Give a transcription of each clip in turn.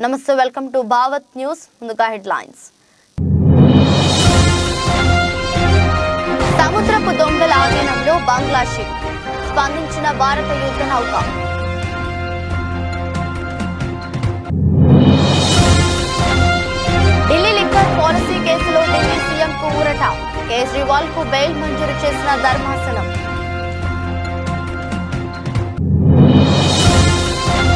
నమస్తే, welcome to Bhavat news. ముందుగా headlines. సముద్రపు దొంగల ఆధీనంలో బంగ్లా షిప్, స్పందించిన భారత యుద్ధ నౌక. ఢిల్లీ లిక్కర్ పాలసీ కేసులో ఢిల్లీ సీఎంకు ఊరట, కేజ్రీవాల్ కు బెయిల్ మంజూరు చేసిన ధర్మాసనం.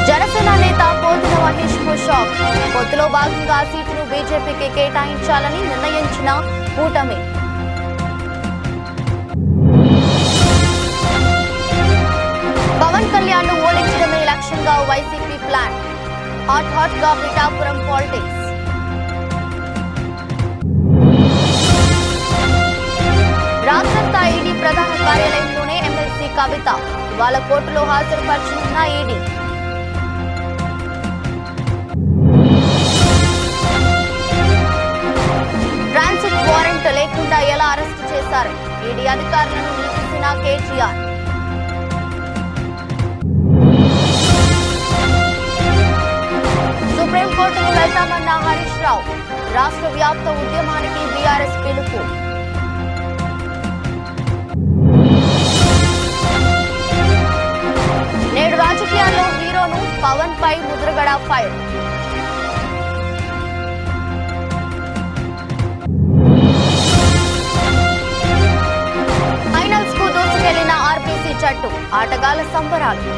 జనసేన నేత పోతుల మహేష్ కు షాక్, పొత్తులో భాగంగా సీటును బీజేపీకి కేటాయించాలని నిర్ణయించిన కూటమి. పవన్ కళ్యాణ్ ను ఓడించడమే లక్ష్యంగా వైసీపీ ప్లాన్, హాట్ గా పిఠాపురం పాలిటిక్స్. రాత్రంతా ఈడీ ప్రధాన కార్యాలయంలోనే ఎమ్మెల్సీ కవిత, ఇవాళ కోర్టులో హాజరుపరచనున్న ఈడీ. ట్రాన్సిట్ వారెంట్ లేకుండా ఎలా అరెస్టు చేశారు, ఈడీ అధికారులను నిలిపిసిన కేటీఆర్. సుప్రీంకోర్టుకు వెళ్తామన్న హరీష్ రావు, రాష్ట్ర వ్యాప్త ఉద్యమానికి బీఆర్ఎస్ పిలుపు. నేడు రాజకీయాల్లో హీరోను పవన్ పై ముద్రగడ ఫైర్. ఫైనల్స్ కు దూసుకెళ్లిన ఆర్బీసీ జట్టు, ఆటగాళ్ల సంబరాలు.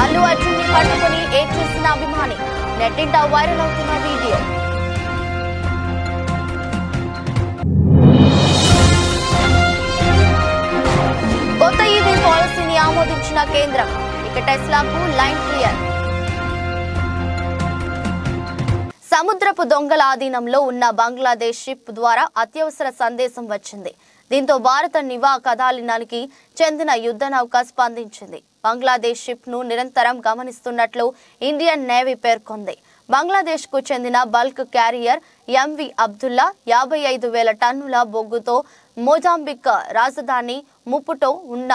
అల్లు అర్జున్ ని పట్టుకుని ఏడ్చేసిన అభిమాని, నెట్టింట వైరల్ అవుతున్న వీడియో. కొత్త ఈవీ పాలసీని ఆమోదించిన కేంద్రం, ఇక టెస్లాకు లైన్ క్లియర్. సముద్రపు దొంగల ఆధీనంలో ఉన్న బంగ్లాదేశ్ షిప్ ద్వారా అత్యవసర సందేశం వచ్చింది. దీంతో భారత నివా కదాలినానికి చెందిన యుద్ధ నౌక స్పందించింది. బంగ్లాదేశ్ షిప్ ను నిరంతరం గమనిస్తున్నట్లు ఇండియన్ నేవీ పేర్కొంది. బంగ్లాదేశ్ కు చెందిన బల్క్ క్యారియర్ ఎంవి అబ్దుల్లా 55,000 టన్నుల బొగ్గుతో మొజాంబిక్ రాజధాని ముపుటో ఉన్న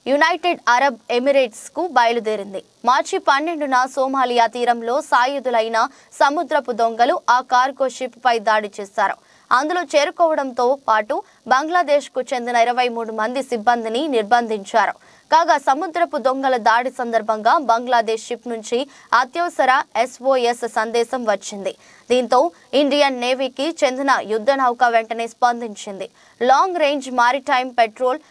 యునైటెడ్ అరబ్ ఎమిరేట్స్ కు బయలుదేరింది. మార్చి 12న సోమాలియా తీరంలో సాయుధులైన సముద్రపు దొంగలు ఆ కార్గో షిప్ పై దాడి చేశారు. అందులో చేరుకోవడంతో పాటు బంగ్లాదేశ్ కు చెందిన 23 మంది సిబ్బందిని నిర్బంధించారు. కాగా సముద్రపు దొంగల దాడి సందర్భంగా బంగ్లాదేశ్ షిప్ నుంచి అత్యవసర SOS సందేశం వచ్చింది. దీంతో ఇండియన్ నేవీకి చెందిన యుద్ధ నౌక వెంటనే స్పందించింది. లాంగ్ రేంజ్ మారిటైమ్ పెట్రోల్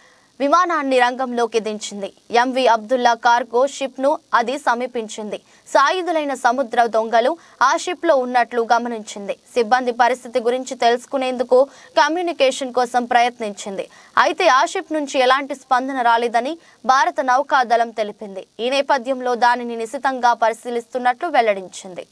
విమానాన్ని రంగంలోకి దించింది. ఎంవి అబ్దుల్లా కార్గో షిప్ ను అది సమీపించింది. సాయుధులైన సముద్ర దొంగలు ఆ షిప్ లో ఉన్నట్లు గమనించింది. సిబ్బంది పరిస్థితి గురించి తెలుసుకునేందుకు కమ్యూనికేషన్ కోసం ప్రయత్నించింది. అయితే ఆ షిప్ నుంచి ఎలాంటి స్పందన రాలేదని భారత నౌకాదళం తెలిపింది. ఈ నేపథ్యంలో దానిని నిశితంగా పరిశీలిస్తున్నట్లు వెల్లడించింది.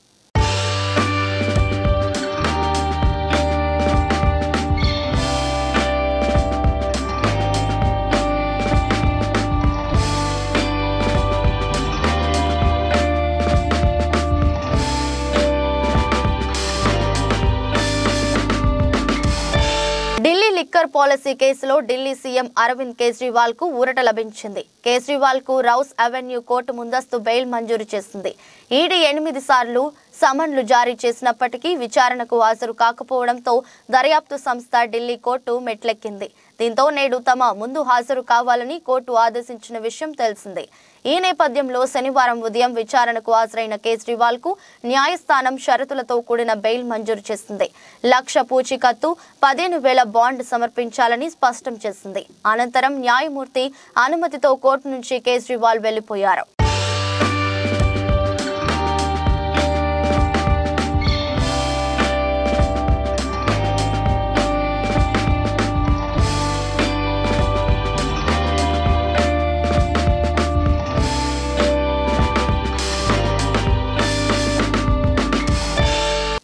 ఢిల్లీ లిక్కర్ పాలసీ కేసులో ఢిల్లీ సీఎం అరవింద్ కేజ్రీవాల్ కు ఊరట లభించింది. కేజ్రీవాల్ కు రౌస్ అవెన్యూ కోర్టు ముందస్తు బెయిల్ మంజూరు చేసింది. ఈడీ 8 సార్లు సమన్లు జారీ చేసినప్పటికీ విచారణకు హాజరు కాకపోవడంతో దర్యాప్తు సంస్థ ఢిల్లీ కోర్టు మెట్లెక్కింది. దీంతో నేడు తమ ముందు హాజరు కావాలని కోర్టు ఆదేశించిన విషయం తెలిసిందే. ఈ నేపథ్యంలో శనివారం ఉదయం విచారణకు హాజరైన కేజ్రీవాల్ కు న్యాయస్థానం షరతులతో కూడిన బెయిల్ మంజూరు చేసింది. 1,00,000 పూచీకత్తు, 15,000 బాండ్ సమర్పించాలని స్పష్టం చేసింది. అనంతరం న్యాయమూర్తి అనుమతితో కోర్టు నుంచి కేజ్రీవాల్ వెళ్లిపోయారు.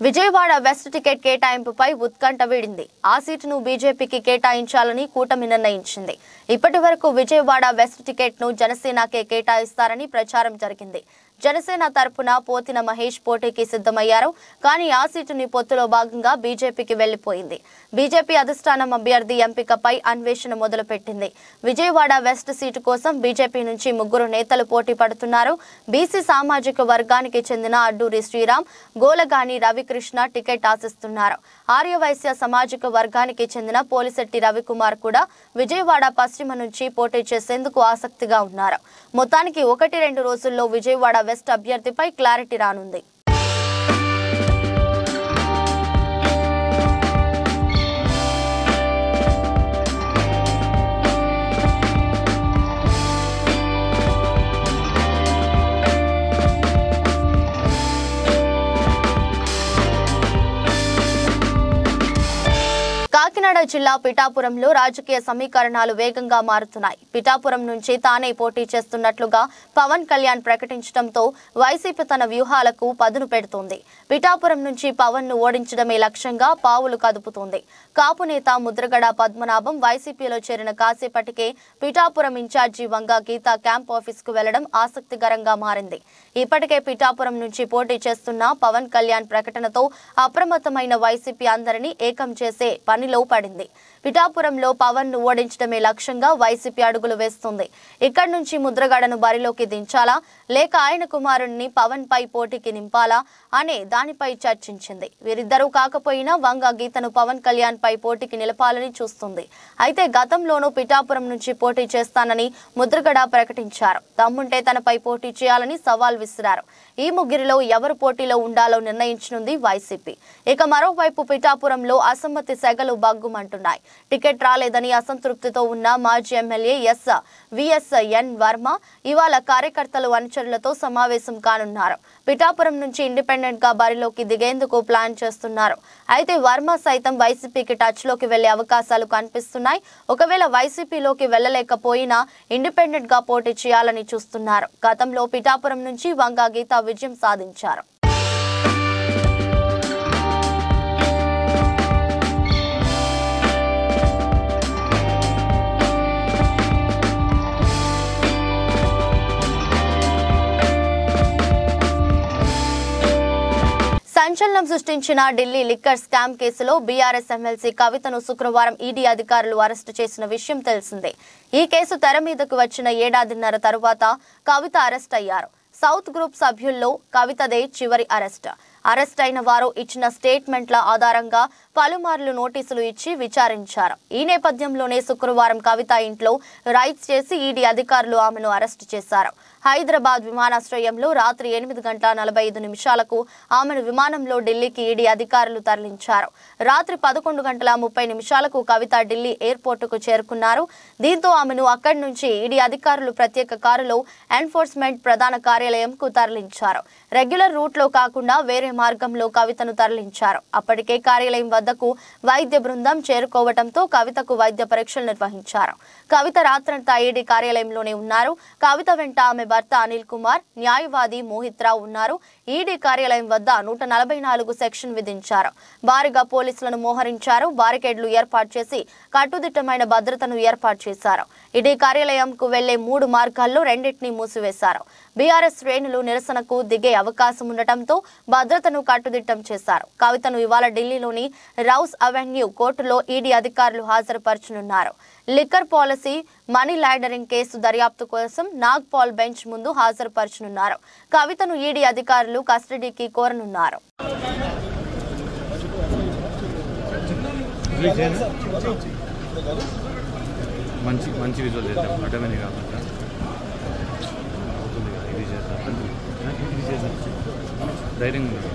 విజయవాడ వెస్ట్ టికెట్ కేటాయింపుపై ఉత్కంఠ వీడింది. ఆ సీటును బీజేపీకి కేటాయించాలని కూటమి నిర్ణయించింది. ఇప్పటి వరకు విజయవాడ వెస్ట్ టికెట్ ను జనసేనకే కేటాయిస్తారని ప్రచారం జరిగింది. జనసేన తరపున పోతిన మహేష్ పోటీకి సిద్ధమయ్యారు. కానీ ఆ సీటుని పొత్తులో భాగంగా బీజేపీకి వెళ్లిపోయింది. బీజేపీ అధిష్టానం అభ్యర్థి ఎంపికపై అన్వేషణ మొదలుపెట్టింది. విజయవాడ వెస్ట్ సీటు కోసం బీజేపీ నుంచి 3 నేతలు పోటీ పడుతున్నారు. బీసీ సామాజిక వర్గానికి చెందిన అడ్డూరి శ్రీరామ్, గోలగాని రవికృష్ణ టికెట్ ఆశిస్తున్నారు. ఆర్యవైశ్య సామాజిక వర్గానికి చెందిన పోలిశెట్టి రవికుమార్ కూడా విజయవాడ పశ్చిమ నుంచి పోటీ చేసేందుకు ఆసక్తిగా ఉన్నారు. మొత్తానికి 1-2 రోజుల్లో విజయవాడ వెస్ట్ అభ్యర్థిపై క్లారిటీ రానుంది. కాకినాడ జిల్లా పిఠాపురంలో రాజకీయ సమీకరణాలు వేగంగా మారుతున్నాయి. పిఠాపురం నుంచి తానే పోటీ చేస్తున్నట్లుగా పవన్ కళ్యాణ్ ప్రకటించడంతో వైసీపీ తన వ్యూహాలకు పదును పెడుతోంది. పిఠాపురం నుంచి పవన్ ను ఓడించడమే లక్ష్యంగా పావులు కదుపుతోంది. కాపు నేత ముద్రగడ పద్మనాభం వైసీపీలో చేరిన కాసేపటికే పిఠాపురం ఇన్ఛార్జి వంగ గీత క్యాంప్ ఆఫీస్ కు వెళ్లడం ఆసక్తికరంగా మారింది. ఇప్పటికే పిఠాపురం నుంచి పోటీ చేస్తున్న పవన్ కళ్యాణ్ ప్రకటనతో అప్రమత్తమైన వైసీపీ అందరినీ ఏకం చేసే పనిలో పడింది. పిఠాపురంలో పవన్ ను ఓడించడమే లక్ష్యంగా వైసీపీ అడుగులు వేస్తుంది. ఇక్కడి నుంచి ముద్రగడను బరిలోకి దించాలా లేక ఆయన కుమారుణ్ణి పవన్ పై పోటీకి నింపాలా అనే దానిపై చర్చించింది. వీరిద్దరూ కాకపోయినా వంగ గీతను పవన్ కళ్యాణ్ పై పోటీకి నిలపాలని చూస్తుంది. అయితే గతంలోనూ పిఠాపురం నుంచి పోటీ చేస్తానని ముద్రగడ ప్రకటించారు. దమ్ముంటే తనపై పోటీ చేయాలని సవాల్ విసిరారు. ఈ ముగ్గురిలో ఎవరు పోటీలో ఉండాలో నిర్ణయించనుంది వైసీపీ. ఇక మరోవైపు పిఠాపురంలో అసమ్మతి సెగలు బగ్గుమంటున్నాయి. టికెట్ రాలేదని అసంతృప్తితో ఉన్న మాజీ ఎమ్మెల్యే విఎస్ఎన్ వర్మ ఇవాళ కార్యకర్తలు అనుచరులతో సమావేశం కానున్నారు. పిఠాపురం నుంచి ఇండిపెండెంట్ గా బరిలోకి దిగేందుకు ప్లాన్ చేస్తున్నారు. అయితే వర్మ సైతం వైసీపీకి టచ్ లోకి వెళ్లే అవకాశాలు కనిపిస్తున్నాయి. ఒకవేళ వైసీపీలోకి వెళ్లలేకపోయినా ఇండిపెండెంట్ గా పోటీ చేయాలని చూస్తున్నారు. గతంలో పిఠాపురం నుంచి వంగ గీత విజయం సాధించారు. సంచలనం సృష్టించిన ఢిల్లీ లిక్కర్ స్కామ్ కేసులో బీఆర్ఎస్ ఎమ్మెల్సీ కవితను శుక్రవారం ఈడీ అధికారులు అరెస్టు చేసిన విషయం తెలిసిందే. ఈ కేసు తెర మీదకు వచ్చిన 1.5 తరువాత కవిత అరెస్ట్ అయ్యారు. సౌత్ గ్రూప్ సభ్యుల్లో కవితదే చివరి అరెస్ట్ అయిన వారు ఇచ్చిన స్టేట్మెంట్ల ఆధారంగా పలుమార్లు నోటీసులు ఇచ్చి విచారించారు. ఈ నేపథ్యంలోనే శుక్రవారం కవిత ఇంట్లో రైడ్స్ చేసి ఈడీ అధికారులు ఆమెను అరెస్టు చేశారు. హైదరాబాద్ విమానాశ్రయంలో రాత్రి 8:45 ఆమెను విమానంలో ఢిల్లీకి ఈడీ అధికారులు తరలించారు. రాత్రి 11:30 కవిత ఢిల్లీ ఎయిర్పోర్టుకు చేరుకున్నారు. దీంతో ఆమెను అక్కడి నుంచి ఈడీ అధికారులు ప్రత్యేక కారులో ఎన్ఫోర్స్మెంట్ ప్రధాన కార్యాలయంకు తరలించారు. రెగ్యులర్ రూట్లో కాకుండా వేరే మార్గంలో కవితను తరలించారు. అప్పటికే కార్యాలయం వద్దకు వైద్య బృందం చేరుకోవడంతో కవితకు వైద్య పరీక్షలు నిర్వహించారు. కవిత రాత్రంతా ఈడీ కార్యాలయంలోనే ఉన్నారు. కవిత వెంట ఆమె భర్త అనిల్ కుమార్, న్యాయవాది మోహిత్ రావు ఉన్నారు. ఈడీ కార్యాలయం వద్ద 144 సెక్షన్ విధించారు. భారీగా పోలీసులను మోహరించారు. బారికేడ్లు ఏర్పాటు చేసి కట్టుదిట్టమైన భద్రతను ఏర్పాటు చేశారు. ఈడీ కార్యాలయంకు వెళ్లే 3 మార్గాల్లో 2 మూసివేశారు. బీఆర్ఎస్ శ్రేణులు నిరసనకు దిగే అవకాశం ఉండటంతో భద్రతను కట్టుదిట్టం చేశారు. కవితను ఇవాళ ఢిల్లీలోని రౌస్ అవెన్యూ కోర్టులో ఈడీ అధికారులు హాజరుపరచనున్నారు. Liquor policy, money laundering case దర్యాప్తు కోసం నాగ్పాల్ బెంచ్ ముందు హాజరుపరచనున్నారు. కవితను ఈడీ అధికారులు కస్టడీకి కోరనున్నారు. మంచి విజువల్ చేద్దాం. ఆటోమేటిక్ కాకుండా ధైర్యంగా ఉంది.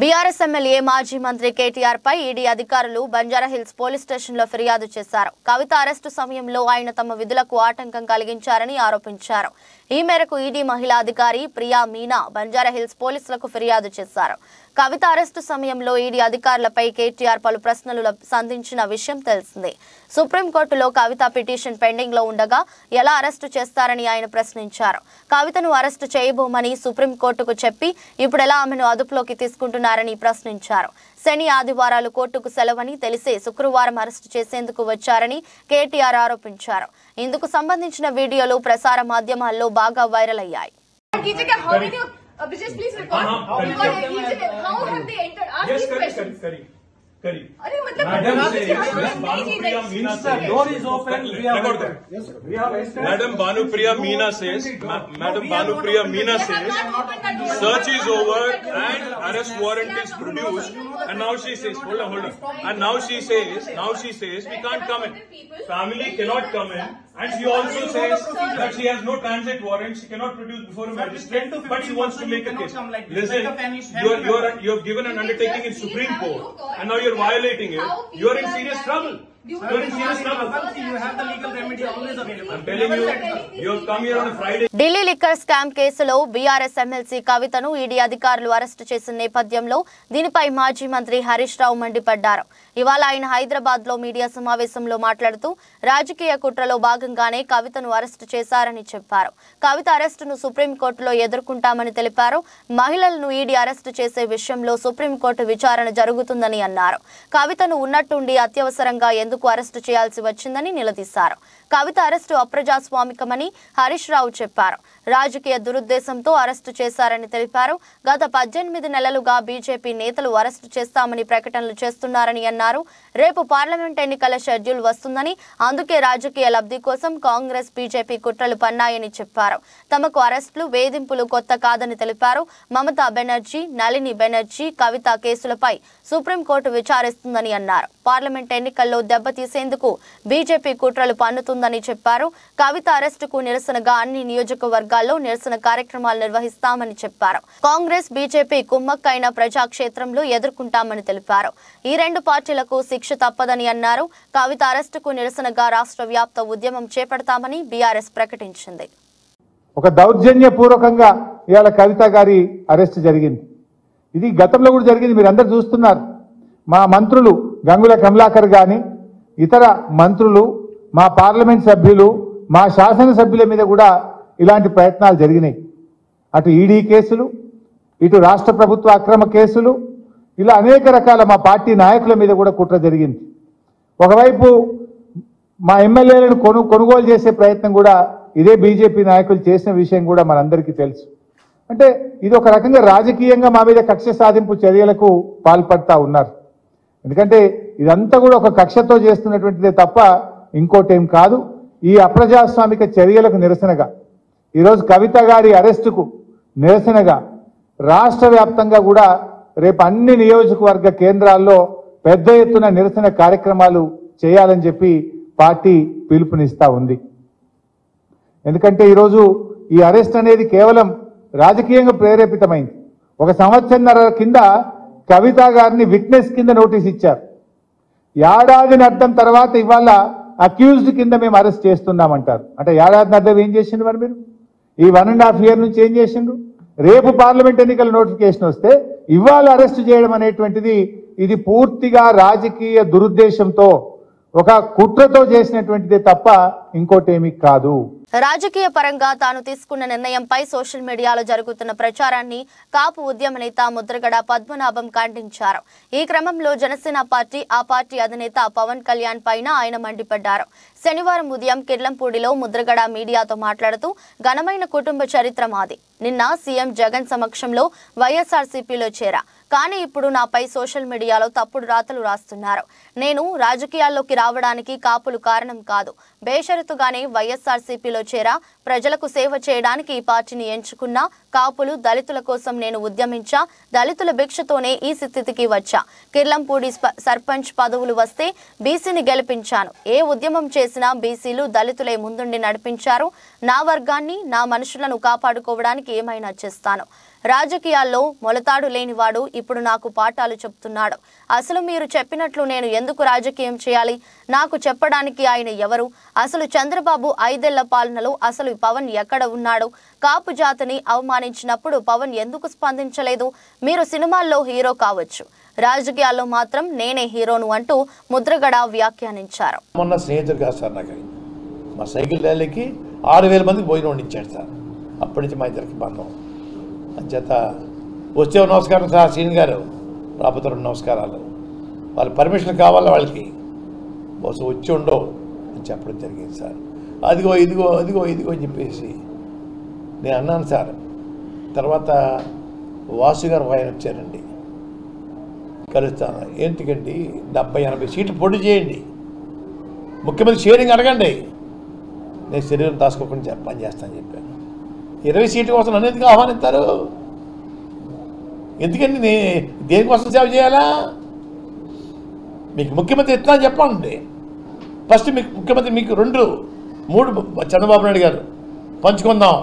బీఆర్ఎస్ ఎమ్మెల్యే మాజీ మంత్రి కేటీఆర్ పై ఈడీ అధికారులు బంజారాహిల్స్ పోలీస్ స్టేషన్ లో ఫిర్యాదు చేశారు. కవిత అరెస్టు సమయంలో ఆయన తమ విధులకు ఆటంకం కలిగించారని ఆరోపించారు. ఈ మేరకు ఈడీ మహిళా అధికారి ప్రియా మీనా బంజారాహిల్స్ పోలీసులకు ఫిర్యాదు చేశారు. కవిత అరెస్టు సమయంలో ఈడీ అధికారులపై కేటీఆర్ పలు ప్రశ్నలు సంధించిన విషయం తెలిసిందే. సుప్రీంకోర్టులో కవిత పిటిషన్ పెండింగ్ లో ఉండగా ఎలా అరెస్టు చేస్తారని ఆయన ప్రశ్నించారు. కవితను అరెస్టు చేయబోమని సుప్రీంకోర్టుకు చెప్పి ఇప్పుడు ఎలా ఆమెను అదుపులోకి తీసుకుంటున్నారని ప్రశ్నించారు. శని ఆదివారాలు కోర్టుకు సెలవని తెలిసే శుక్రవారం అరెస్టు చేసేందుకు వచ్చారని కేటీఆర్ ఆరోపించారు. ఇందుకు సంబంధించిన వీడియోలు ప్రసార మాధ్యమాల్లో బాగా వైరల్ అయ్యాయి. Abhijit, please record. How have they entered? Ask these questions. Kari. अरे मतलब door is open. We have Madam Bhanupriya Meena says, search is over and arrest warrant is produced. And now she says, hold on. And now she says, we can't come in. Family cannot come in. And she also says that she has no transit warrant. She cannot produce before a magistrate, but she wants to make a case. Listen, you have given an undertaking in Supreme Court, and now you're violating it. You are in serious trouble. You have the legal remedy always available. I'm telling you, you have come here on a Friday. Delhi liquor scam కేసులో BRS MLC కవితను ED అధికారులు arrest చేసిన నేపథ్యంలో దీనిపై మాజీ మంత్రి హరీష్ రావు మండిపడ్డారు. ఇవాళ ఆయన హైదరాబాద్ లో మీడియా సమావేశంలో మాట్లాడుతూ రాజకీయ కుట్రలో భాగంగానే కవితను అరెస్టు చేశారని చెప్పారు. కవిత అరెస్టును సుప్రీంకోర్టులో ఎదుర్కొంటామని తెలిపారు. మహిళలను ఈడీ అరెస్టు చేసే విషయంలో సుప్రీంకోర్టు విచారణ జరుగుతుందని అన్నారు. కవితను ఉన్నట్టుండి అత్యవసరంగా ఎందుకు అరెస్టు చేయాల్సి వచ్చిందని నిలదీశారు. కవిత అరెస్టు అప్రజాస్వామికమని హరీష్ రావు చెప్పారు. రాజకీయ దురుద్దేశంతో అరెస్టు చేశారని తెలిపారు. గత 18 నెలలుగా బీజేపీ నేతలు అరెస్టు చేస్తామని ప్రకటనలు చేస్తున్నారని అన్నారు. రేపు పార్లమెంట్ ఎన్నికల షెడ్యూల్ వస్తుందని, అందుకే రాజకీయ లబ్ధి కోసం కాంగ్రెస్ బీజేపీ కుట్రలు పన్నాయని చెప్పారు. తమకు అరెస్టులు వేధింపులు కొత్త కాదని తెలిపారు. మమతా బెనర్జీ, నళిని బెనర్జీ, కవిత కేసులపై సుప్రీంకోర్టు విచారిస్తుందని అన్నారు. పార్లమెంట్ ఎన్నికల్లో దెబ్బతీసేందుకు బీజేపీ కుట్రలు పన్నుతుందని చెప్పారు. కవిత అరెస్టుకు నిరసనగా అన్ని నియోజకవర్గాల్లో నిరసన కార్యక్రమాలు నిర్వహిస్తామని చెప్పారు. కాంగ్రెస్ బీజేపీ కుమ్మక్కైన ప్రజాక్షేత్రంలో ఎదుర్కొంటామని తెలిపారు. ఈ రెండు పార్టీలకు శిక్ష తప్పదని అన్నారు. కవిత అరెస్టుకు నిరసనగా రాష్ట్ర వ్యాప్త ఉద్యమం చేపడతామని బీఆర్ఎస్ ప్రకటించింది. ఒక దౌర్జన్యపూర్వకంగా ఇవాళ కవిత గారి అరెస్ట్ జరిగింది. ఇది గతంలో కూడా జరిగింది, మీరు అందరు చూస్తున్నారు. మా మంత్రులు గంగుల కమలాకర్ గాని, ఇతర మంత్రులు, మా పార్లమెంట్ సభ్యులు, మా శాసనసభ్యుల మీద కూడా ఇలాంటి ప్రయత్నాలు జరిగినాయి. అటు ఈడీ కేసులు, ఇటు రాష్ట్ర ప్రభుత్వ అక్రమ కేసులు, ఇలా అనేక రకాల మా పార్టీ నాయకుల మీద కూడా కుట్ర జరిగింది. ఒకవైపు మా ఎమ్మెల్యేలను కొనుగోలు చేసే ప్రయత్నం కూడా ఇదే బీజేపీ నాయకులు చేసిన విషయం కూడా మనందరికీ తెలుసు. అంటే ఇది ఒక రకంగా రాజకీయంగా మా మీద కక్ష సాధింపు చర్యలకు పాల్పడతా ఉన్నారు. ఎందుకంటే ఇదంతా కూడా ఒక కక్షతో చేస్తున్నటువంటిదే తప్ప ఇంకోటేం కాదు. ఈ అప్రజాస్వామిక చర్యలకు నిరసనగా ఈరోజు కవిత గారి అరెస్టుకు నిరసనగా రాష్ట్ర వ్యాప్తంగా కూడా రేపు అన్ని నియోజకవర్గ కేంద్రాల్లో పెద్ద ఎత్తున నిరసన కార్యక్రమాలు చేయాలని చెప్పి పార్టీ పిలుపునిస్తా ఉంది. ఎందుకంటే ఈరోజు ఈ అరెస్ట్ అనేది కేవలం రాజకీయంగా ప్రేరేపితమైంది. 1 సంవత్సరంన్నర కింద కవిత గారిని విట్నెస్ కింద నోటీస్ ఇచ్చారు. ఏడాది అర్థం తర్వాత ఇవాళ అక్యూజ్డ్ కింద మేము అరెస్ట్ చేస్తున్నామంటారు. అంటే ఏడాది అర్థం ఏం చేసిండ్రు మరి మీరు? ఈ 1.5 years నుంచి ఏం చేసిండ్రు? రేపు పార్లమెంట్ ఎన్నికల నోటిఫికేషన్ వస్తే ఇవాళ అరెస్ట్ చేయడం అనేటువంటిది ఇది పూర్తిగా రాజకీయ దురుద్దేశంతో ఒక కుట్రతో చేసినటువంటిదే తప్ప ఇంకోటేమీ కాదు. రాజకీయ పరంగా తాను తీసుకున్న నిర్ణయంపై సోషల్ మీడియాలో జరుగుతున్న ప్రచారాన్ని కాపు ఉద్యమ నేత ముద్రగడ పద్మనాభం ఖండించారు. ఈ క్రమంలో జనసేన పార్టీ, ఆ పార్టీ అధినేత పవన్ కళ్యాణ్ పైన ఆయన మండిపడ్డారు. శనివారం ఉదయం కిర్లంపూడిలో ముద్రగడ మీడియాతో మాట్లాడుతూ ఘనమైన కుటుంబ చరిత్ర మాది. నిన్న సీఎం జగన్ సమక్షంలో వైఎస్ఆర్సీపీలో చేరా, కానీ ఇప్పుడు నాపై సోషల్ మీడియాలో తప్పుడు రాతలు రాస్తున్నారు. నేను రాజకీయాల్లోకి రావడానికి కాపులు కారణం కాదు. బేషరతుగానే వైఎస్ఆర్సీపీలో చేరా, ప్రజలకు సేవ చేయడానికి ఈ పార్టీని ఎంచుకున్నా. కాపులు, దళితుల కోసం నేను ఉద్యమించా. దళితుల భిక్షతోనే ఈ స్థితికి వచ్చా. కిర్లంపూడి సర్పంచ్ పదవులు వస్తే బీసీని గెలిపించాను. ఏ ఉద్యమం చేసినా బీసీలు, దళితులే ముందుండి నడిపించారు. నా వర్గాన్ని, నా మనుషులను కాపాడుకోవడానికి ఏమైనా చేస్తాను. రాజకీయాల్లో మొలతాడు లేనివాడు ఇప్పుడు నాకు పాఠాలు చెప్తున్నాడు. అసలు మీరు చెప్పినట్లు నేను ఎందుకు రాజకీయం చేయాలి? నాకు చెప్పడానికి ఆయన ఎవరు? అసలు చంద్రబాబు 5 ఏళ్ల పాలనలో అసలు పవన్ ఎక్కడ ఉన్నాడు? కాపు జాతిని అవమానించినప్పుడు పవన్ ఎందుకు స్పందించలేదు? మీరు సినిమాల్లో హీరో కావచ్చు, రాజకీయాల్లో మాత్రం నేనే హీరోను అంటూ ముద్రగడ వ్యాఖ్యానించారు. మొన్న స్నేహితుడు కాదు సార్, నాకు మా సైకిల్ ర్యాలీకి 6,000 మందికి భోజనం వండించాడు సార్. అప్పటి నుంచి మా ఇద్దరికి బంధం. అంచేత వస్తే నమస్కారం సార్ సీన్ గారు, రాబోతే 2 నమస్కారాలు. వాళ్ళ పర్మిషన్ కావాలా వాళ్ళకి, బస్సు వచ్చి ఉండవు అని చెప్పడం జరిగింది సార్. అదిగో ఇదిగో అదిగో ఇదిగో అని చెప్పేసి నేను అన్నాను సార్. తర్వాత వాసు గారు ఆయన వచ్చారండి, కలుస్తాను. ఏంటికండి 70-80 సీట్లు పొడి చేయండి, ముఖ్యమంత్రి షేరింగ్ అడగండి, నేను శరీరం దాచుకోకుండా పని చేస్తానని చెప్పాను. 20 సీట్ల కోసం నన్ను ఎందుకు ఆహ్వానిస్తారు? ఎందుకండి దేనికోసం సేవ చేయాలా? మీకు ముఖ్యమంత్రి ఎత్తున్నా చెప్పండి. ఫస్ట్ మీకు ముఖ్యమంత్రి మీకు 2-3 చంద్రబాబు నాయుడు గారు పంచుకుందాం,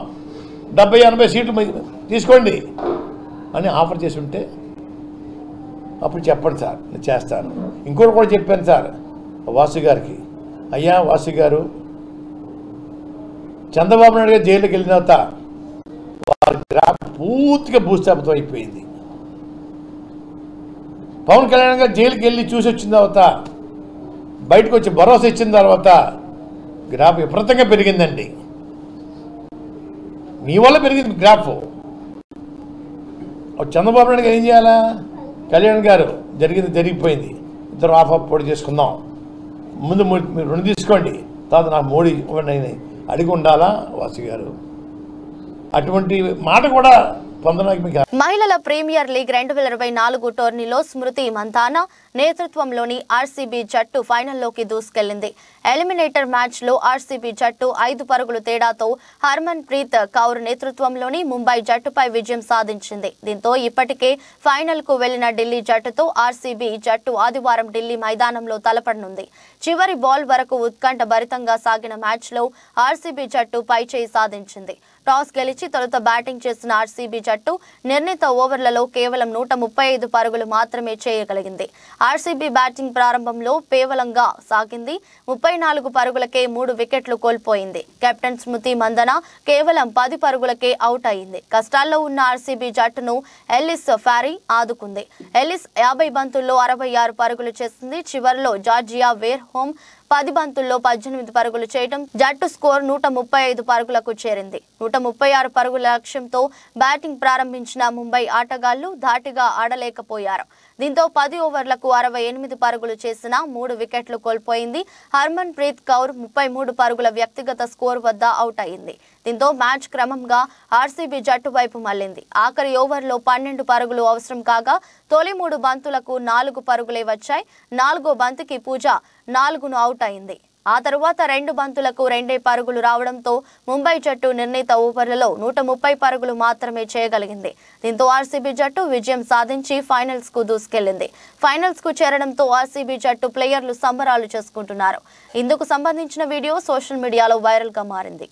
70-80 సీట్లు తీసుకోండి అని ఆఫర్ చేసి ఉంటే అప్పుడు చెప్పండి సార్, నేను చేస్తాను. ఇంకోటి కూడా చెప్పాను సార్ వాసు గారికి, అయ్యా వాసు గారు, చంద్రబాబు నాయుడు గారు జైలుకి వెళ్ళిన తర్వాత వారి గ్రాఫ్ పూర్తిగా భూస్థాపితం అయిపోయింది. పవన్ కళ్యాణ్ గారు జైలుకి వెళ్ళి చూసి వచ్చిన తర్వాత, బయటకు వచ్చి భరోసా ఇచ్చిన తర్వాత గ్రాఫ్ విపరీతంగా పెరిగిందండి. మీ వల్ల పెరిగింది గ్రాఫ్. చంద్రబాబు నాయుడు గారు ఏం చేయాలా? కళ్యాణ్ గారు జరిగిపోయింది, ఇద్దరు ఆఫ్ పొడి చేసుకుందాం, ముందు మీరు 2 తీసుకోండి, తర్వాత నాకు 3 ఇవ్వండి అడిగి ఉండాలా వాసు గారు? అటువంటి మాట కూడా పొందడానికి. మహిళల ప్రీమియర్ లీగ్ 2024 టోర్నీలో స్మృతి మంథానా నేతృత్వంలోని ఆర్సీబీ జట్టు ఫైనల్లోకి దూసుకెళ్లింది. ఎలిమినేటర్ మ్యాచ్ లో ఆర్సీబీ జట్టు 5 పరుగుల తేడాతో హర్మన్ ప్రీత్ కౌర్ నేతృత్వంలోని ముంబై జట్టుపై విజయం సాధించింది. దీంతో ఇప్పటికే ఫైనల్ కు వెళ్లిన ఢిల్లీ జట్టుతో ఆర్సీబీ జట్టు ఆదివారం ఢిల్లీ మైదానంలో తలపడనుంది. చివరి బాల్ వరకు ఉత్కంఠ భరితంగా సాగిన మ్యాచ్ లో ఆర్సీబీ జట్టు పైచేయి సాధించింది. టాస్ గెలిచి తొలుత బ్యాటింగ్ చేసిన ఆర్సీబీ జట్టు నిర్ణీత ఓవర్లలో కేవలం 135 పరుగులు మాత్రమే చేయగలిగింది. ఆర్సీబీ బ్యాటింగ్ ప్రారంభంలో పేవలంగా సాగింది. 34 పరుగులకే 3 వికెట్లు కోల్పోయింది. కెప్టెన్ స్మృతి మందన కేవలం 10 పరుగులకే అవుట్ అయింది. కష్టాల్లో ఉన్న ఆర్సీబీ జట్టును ఎల్లిస్ ఫారీ ఆదుకుంది. ఎల్లిస్ 50 బంతుల్లో 66 పరుగులు చేసింది. చివరిలో జార్జియా వేర్ హోమ్ 10 బంతుల్లో 18 పరుగులు చేయడం జట్టు స్కోర్ 135 పరుగులకు చేరింది. 136 పరుగుల లక్ష్యంతో బ్యాటింగ్ ప్రారంభించిన ముంబై ఆటగాళ్లు ధాటిగా ఆడలేకపోయారు. దీంతో 10 ఓవర్లకు 68 పరుగులు చేసిన 3 వికెట్లు కోల్పోయింది. హర్మన్ ప్రీత్ కౌర్ 33 పరుగుల వ్యక్తిగత స్కోర్ వద్ద అవుట్ అయింది. దీంతో మ్యాచ్ క్రమంగా ఆర్సీబీ జట్టు వైపు మళ్లింది. ఆఖరి ఓవర్లో 12 పరుగులు అవసరం కాగా తొలి 3 బంతులకు 4 పరుగులే వచ్చాయి. 4వ బంతికి పూజ 4ను అవుట్ అయింది. ఆ తరువాత 2 బంతులకు 2 పరుగులు రావడంతో ముంబై జట్టు నిర్ణీత ఓవర్లలో 130 పరుగులు మాత్రమే చేయగలిగింది. దీంతో ఆర్సీబీ జట్టు విజయం సాధించి ఫైనల్స్ కు దూసుకెళ్లింది. ఫైనల్స్ కు చేరడంతో ఆర్సీబీ జట్టు ప్లేయర్లు సంబరాలు చేసుకుంటున్నారు. ఇందుకు సంబంధించిన వీడియో సోషల్ మీడియాలో వైరల్ గా మారింది.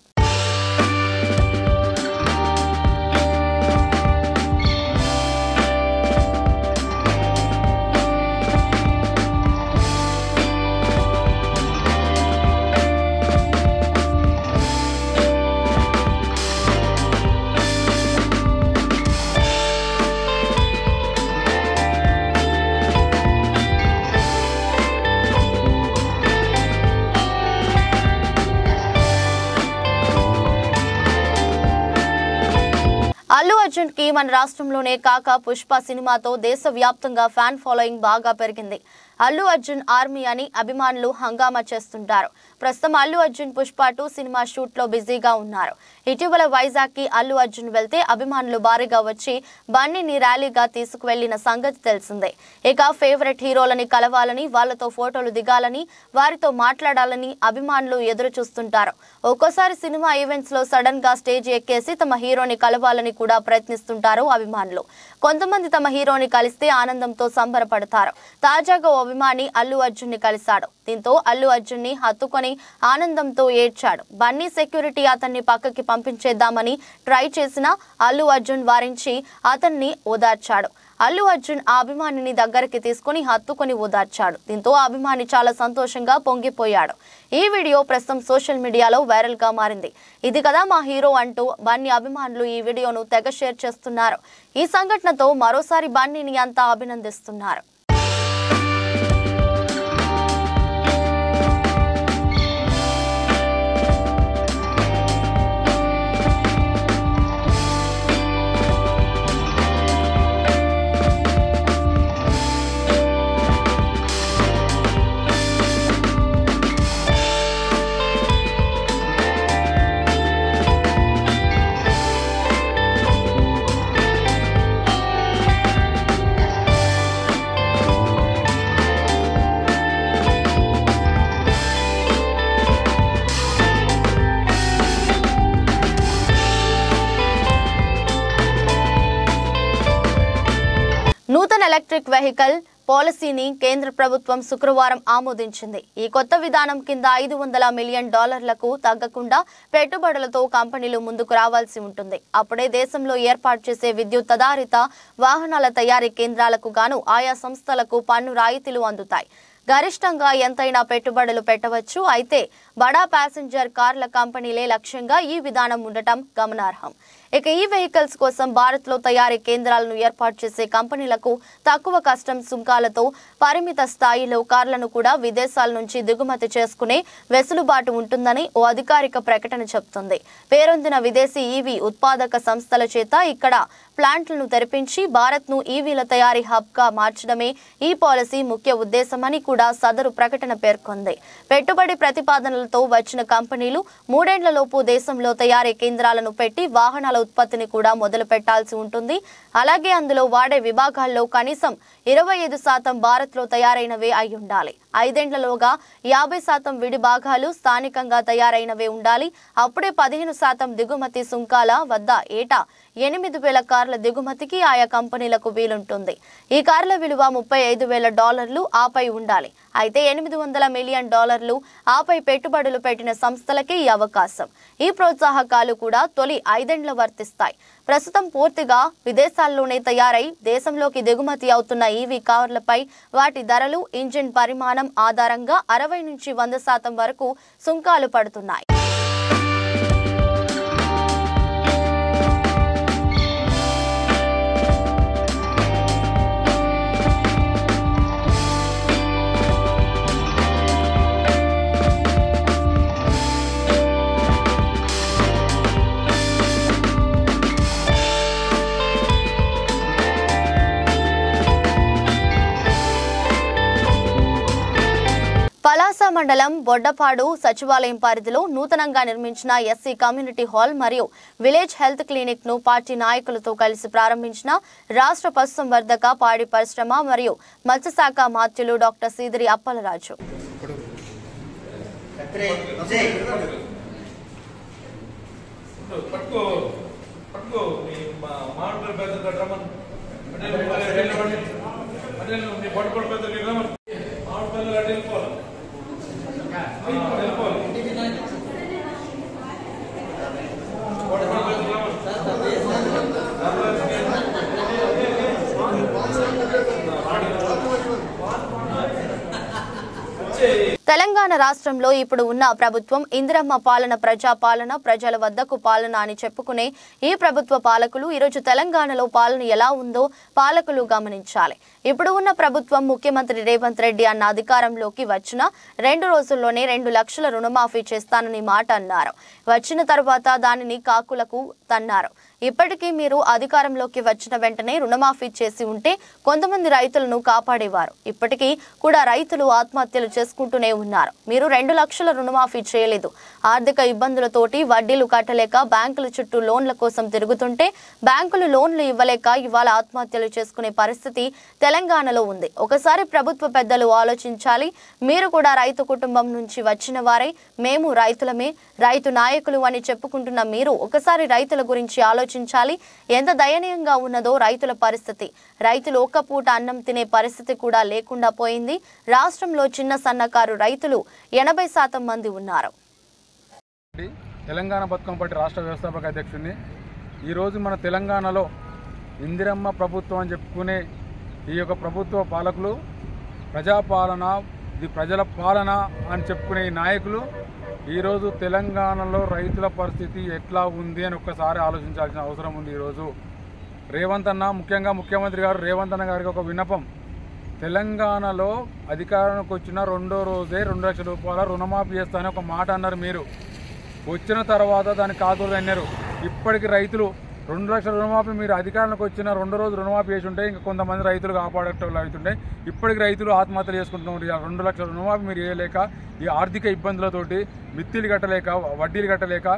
అల్లు అర్జున్ కి మన రాష్ట్రంలోనే కాక పుష్ప సినిమాతో దేశవ్యాప్తంగా ఫ్యాన్ ఫాలోయింగ్ బాగా పెరిగింది. అల్లు అర్జున్ ఆర్మీ అని అభిమానులు హంగామా చేస్తుంటారు. ప్రస్తుతం అల్లు అర్జున్ పుష్ప 2 సినిమా షూట్ లో బిజీగా ఉన్నారు. ఇటీవల వైజాగ్ కి అల్లు అర్జున్ వెళ్తే అభిమానులు భారీగా వచ్చి బన్నీని ర్యాలీగా తీసుకువెళ్లిన సంగతి తెలిసిందే. ఇక ఫేవరెట్ హీరోలని కలవాలని, వాళ్లతో ఫోటోలు దిగాలని, వారితో మాట్లాడాలని అభిమానులు ఎదురు చూస్తుంటారు. ఒక్కోసారి సినిమా ఈవెంట్స్ లో సడన్ గా స్టేజ్ ఎక్కేసి తమ హీరోని కలవాలని కూడా ప్రయత్నిస్తుంటారు అభిమానులు. కొంతమంది తమ హీరోని కలిస్తే ఆనందంతో సంబరపడతారు. తాజాగా ఓ అభిమాని అల్లు అర్జున్ ని కలిశాడు. దీంతో అల్లు అర్జున్ ని హత్తుకొని ఆనందంతో ఏడ్చాడు. బన్నీ సెక్యూరిటీ అతన్ని పక్కకి పంపించేద్దామని ట్రై చేసినా అల్లు అర్జున్ వారించి అతన్ని ఓదార్చాడు. అల్లు అర్జున్ ఆ అభిమానిని దగ్గరికి తీసుకుని హత్తుకొని ఓదార్చాడు. దీంతో ఆ అభిమాని చాలా సంతోషంగా పొంగిపోయాడు. ఈ వీడియో ప్రస్తుతం సోషల్ మీడియాలో వైరల్ గా మారింది. ఇది కదా మా హీరో అంటూ బన్నీ అభిమానులు ఈ వీడియోను తెగ షేర్ చేస్తున్నారు. ఈ సంఘటనతో మరోసారి బన్నీని అంతా అభినందిస్తున్నారు. నూతన ఎలక్ట్రిక్ వెహికల్ పాలసీని కేంద్ర ప్రభుత్వం శుక్రవారం ఆమోదించింది. ఈ కొత్త విధానం కింద $500 మిలియన్ తగ్గకుండా పెట్టుబడులతో కంపెనీలు ముందుకు రావాల్సి ఉంటుంది. అప్పుడే దేశంలో ఏర్పాటు చేసే విద్యుత్ ఆధారిత వాహనాల తయారీ కేంద్రాలకు గాను ఆయా సంస్థలకు పన్ను రాయితీలు అందుతాయి. గరిష్టంగా ఎంతైనా పెట్టుబడులు పెట్టవచ్చు. అయితే బడా ప్యాసింజర్ కార్ల కంపెనీలే లక్ష్యంగా ఈ విధానం ఉండటం గమనార్హం. ఇక ఈ వెహికల్స్ కోసం భారత్లో తయారీ కేంద్రాలను ఏర్పాటు చేసే కంపెనీలకు తక్కువ కస్టమ్స్ సుంకాలతో పరిమిత స్థాయిలో కార్లను కూడా విదేశాల నుంచి దిగుమతి చేసుకునే వెసులుబాటు ఉంటుందని ఓ అధికారిక ప్రకటన చెబుతుంది. పేరొందిన విదేశీ ఈవీ ఉత్పాదక సంస్థల చేత ఇక్కడ ప్లాంట్లను తెరిపించి భారత్ను ఈవీల తయారీ హబ్గా మార్చడమే ఈ పాలసీ ముఖ్య ఉద్దేశమని కూడా సదరు ప్రకటన పేర్కొంది. పెట్టుబడి ప్రతిపాదనలతో వచ్చిన కంపెనీలు 3 ఏళ్లలోపు దేశంలో తయారీ కేంద్రాలను పెట్టి వాహనాల ఉత్పత్తిని కూడా మొదలు పెట్టాల్సి ఉంటుంది. అలాగే అందులో వాడే విభాగాల్లో కనీసం 25% భారత్లో తయారైనవే అయి ఉండాలి. 5 ఏళ్లలోగా 50% విడి భాగాలు స్థానికంగా తయారైనవే ఉండాలి. అప్పుడే 15% దిగుమతి సుంకాల వద్ద ఏటా 8,000 కార్ల దిగుమతికి ఆయా కంపెనీలకు వీలుంటుంది. ఈ కార్ల విలువ $35,000 ఆపై ఉండాలి. అయితే $800 మిలియన్ ఆపై పెట్టుబడులు పెట్టిన సంస్థలకే ఈ అవకాశం. ఈ ప్రోత్సాహకాలు కూడా తొలి 5 ఏళ్ల వర్తిస్తాయి. ప్రస్తుతం పూర్తిగా విదేశాల్లోనే తయారై దేశంలోకి దిగుమతి అవుతున్న ఈవీ కార్లపై వాటి ధరలు, ఇంజిన్ పరిమాణం ఆధారంగా 60 నుంచి 100% వరకు సుంకాలు పడుతున్నాయి. పలాస మండలం బొడ్డపాడు సచివాలయం పరిధిలో నూతనంగా నిర్మించిన ఎస్సీ కమ్యూనిటీ హాల్ మరియు విలేజ్ హెల్త్ క్లినిక్ ను పార్టీ నాయకులతో కలిసి ప్రారంభించిన రాష్ట్ర పశుసంవర్ధక, పాడి పరిశ్రమ మరియు మత్స్యశాఖ మంత్రులు డాక్టర్ సీదిరి అప్పలరాజు. తెలంగాణ రాష్ట్రంలో ఇప్పుడు ఉన్న ప్రభుత్వం ఇందిరమ్మ పాలన, ప్రజాపాలన, ప్రజల వద్దకు పాలన అని చెప్పుకునే ఈ ప్రభుత్వ పాలకులు ఈరోజు తెలంగాణలో పాలన ఎలా ఉందో పాలకులు గమనించాలి. ఇప్పుడు ఉన్న ప్రభుత్వం ముఖ్యమంత్రి రేవంత్ రెడ్డి అన్న అధికారంలోకి వచ్చిన 2 రోజుల్లోనే 2 లక్షల రుణమాఫీ చేస్తానని మాట అన్నారు. వచ్చిన తర్వాత దానిని కాకులకు తన్నారు. ఇప్పటికీ మీరు అధికారంలోకి వచ్చిన వెంటనే రుణమాఫీ చేసి ఉంటే కొంతమంది రైతులను కాపాడేవారు. ఇప్పటికీ కూడా రైతులు ఆత్మహత్యలు చేసుకుంటూనే ఉన్నారు. మీరు 2 లక్షల రుణమాఫీ చేయలేదు. ఆర్థిక ఇబ్బందులతోటి వడ్డీలు కట్టలేక బ్యాంకుల చుట్టూ లోన్ల కోసం తిరుగుతుంటే బ్యాంకులు లోన్లు ఇవ్వలేక ఇవాళ ఆత్మహత్యలు చేసుకునే పరిస్థితి తెలంగాణలో ఉంది. ఒకసారి ప్రభుత్వ పెద్దలు ఆలోచించాలి. మీరు కూడా రైతు కుటుంబం నుంచి వచ్చిన వారే, మేము రైతులమే, రైతు నాయకులు అని చెప్పుకుంటున్న మీరు ఒకసారి రైతుల గురించి ఆలోచించాలి. ఎంత దయనీయంగా ఉన్నదో రైతుల పరిస్థితి. రైతులు ఒక్క పూట అన్నం తినే పరిస్థితి కూడా లేకుండా పోయింది. రాష్ట్రంలో చిన్న సన్నకారు రైతులు 80% మంది ఉన్నారు. తెలంగాణ బతుకమ్మ పార్టీ రాష్ట్ర వ్యవస్థాపక అధ్యక్షుడిని. ఈరోజు మన తెలంగాణలో ఇందిరమ్మ ప్రభుత్వం అని చెప్పుకునే ఈ యొక్క ప్రభుత్వ పాలకులు ప్రజాపాలన, ఇది ప్రజల పాలన అని చెప్పుకునే ఈ నాయకులు ఈరోజు తెలంగాణలో రైతుల పరిస్థితి ఎట్లా ఉంది అని ఒక్కసారి ఆలోచించాల్సిన అవసరం ఉంది. ఈరోజు రేవంత్ అన్న, ముఖ్యంగా ముఖ్యమంత్రి గారు రేవంత్ అన్న గారికి ఒక విన్నపం. తెలంగాణలో అధికారానికి వచ్చిన రెండో రోజే 2 లక్షల రూపాయల రుణమాఫీ చేస్తానని ఒక మాట అన్నారు. మీరు వచ్చిన తర్వాత దాన్ని కాదు అన్నారు. ఇప్పటికి రైతులు 2 లక్షల రుణమాఫీ మీరు అధికారంలోకి వచ్చిన 2 రోజు రుణమాఫీ చేసి ఉంటే ఇంకా కొంతమంది రైతులు కాపాడేటోళ్ళు అవుతుండే. ఇప్పటికి రైతులు ఆత్మహత్యలు చేసుకుంటున్నారు. 2 లక్షల రుణమాఫీ మీరు చేయలేక, ఈ ఆర్థిక ఇబ్బందులతోటి మిత్తిలు కట్టలేక, వడ్డీలు కట్టలేక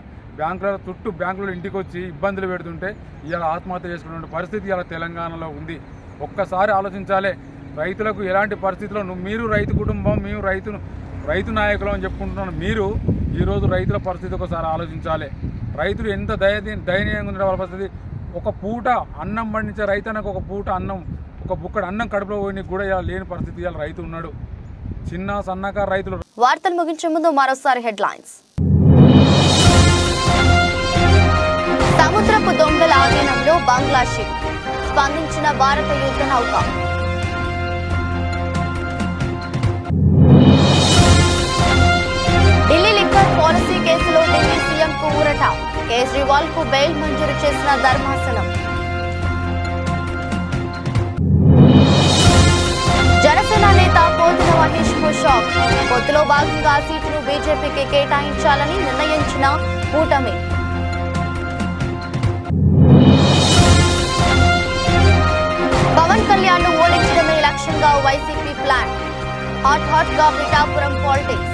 బ్యాంకుల ఇంటికి వచ్చి ఇబ్బందులు పెడుతుంటే ఇలా ఆత్మహత్య చేసుకునే పరిస్థితి ఇలా తెలంగాణలో ఉంది. ఒక్కసారి ఆలోచించాలి. రైతులకు ఎలాంటి పరిస్థితుల్లో మీరు రైతు కుటుంబం, మేము రైతు నాయకులు అని చెప్పుకుంటున్నాను. మీరు ఈరోజు రైతుల పరిస్థితి ఒకసారి ఆలోచించాలి. రైతులు ఎంత దయనీయంగా ఉండే వాళ్ళ పరిస్థితి. ఒక పూట అన్నం పండించే రైతన్నకు ఒక పూట అన్నం, ఒక బుక్కడు అన్నం కడుపులో పోయి కూడా ఇలా లేని పరిస్థితి ఇలా రైతు ఉన్నాడు. చిన్న సన్నకారు రైతులు. వార్తలు ముగించే ముందు మరోసారి హెడ్లైన్స్. సముద్రపు దొంగల ఆధీనంలో బంగ్లా షిప్, స్పందించిన భారత యుద్ధ నౌక. ఢిల్లీ లిక్కర్ పాలసీ కేసులో ఢిల్లీ సీఎంకు ఊరట, కేజ్రీవాల్ కు బెయిల్ మంజూరు చేసిన ధర్మాసనం. జనసేన నేత పోతుల మహేష్ కు షాక్, పొత్తులో భాగంగా సీటును బీజేపీకి కేటాయించాలని నిర్ణయించిన కూటమి. పవన్ కళ్యాణ్ ను ఓడించడమే లక్ష్యంగా వైసీపీ ప్లాన్, హాట్ గా పిఠాపురం పాలిటిక్స్.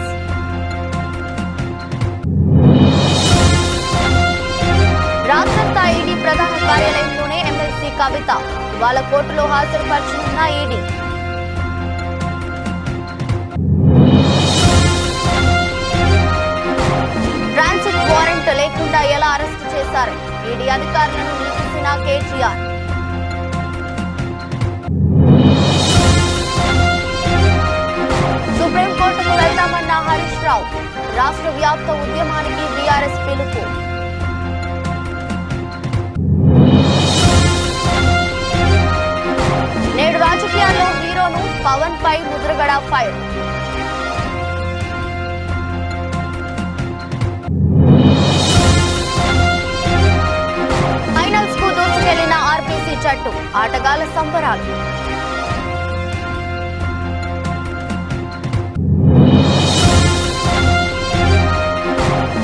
రాత్రంతా ఈడీ ప్రధాన కార్యాలయంలోనే ఎమ్మెల్సీ కవిత, ఇవాళ కోర్టులో హాజరుపరచనున్న ఈడీ. ట్రాన్సిట్ వారెంట్ లేకుండా ఎలా అరెస్టు చేశారు, ఈడీ అధికారులను నిలిపిసిన కేటీఆర్. సుప్రీంకోర్టుకు వెళ్తామన్న హరీష్ రావు, రాష్ట్ర వ్యాప్త ఉద్యమానికి బీఆర్ఎస్ పిలుపు. నేడు రాజకీయాల్లో హీరోను పవన్ పై ముద్రగడ ఫైర్. ఫైనల్స్ కు దూసుకెళ్లిన ఆర్బీసీ జట్టు, ఆటగాళ్ల సంబరాలు.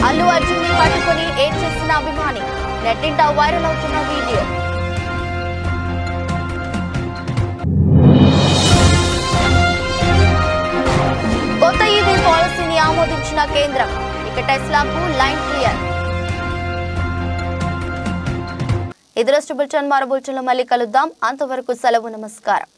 అల్లు అర్జున్ ని పట్టుకుని ఏడ్చేసిన అభిమాని, నెట్టింట వైరల్ అవుతున్న వీడియో. కొత్త ఈవీ పాలసీని ఆమోదించిన కేంద్రం, ఇక టెస్లాకు లైన్ క్లియర్. ఇది రాష్ట్ర బులెటిన్. మరో బులెటిన్లో మళ్ళీ కలుద్దాం. అంతవరకు సెలవు. నమస్కారం.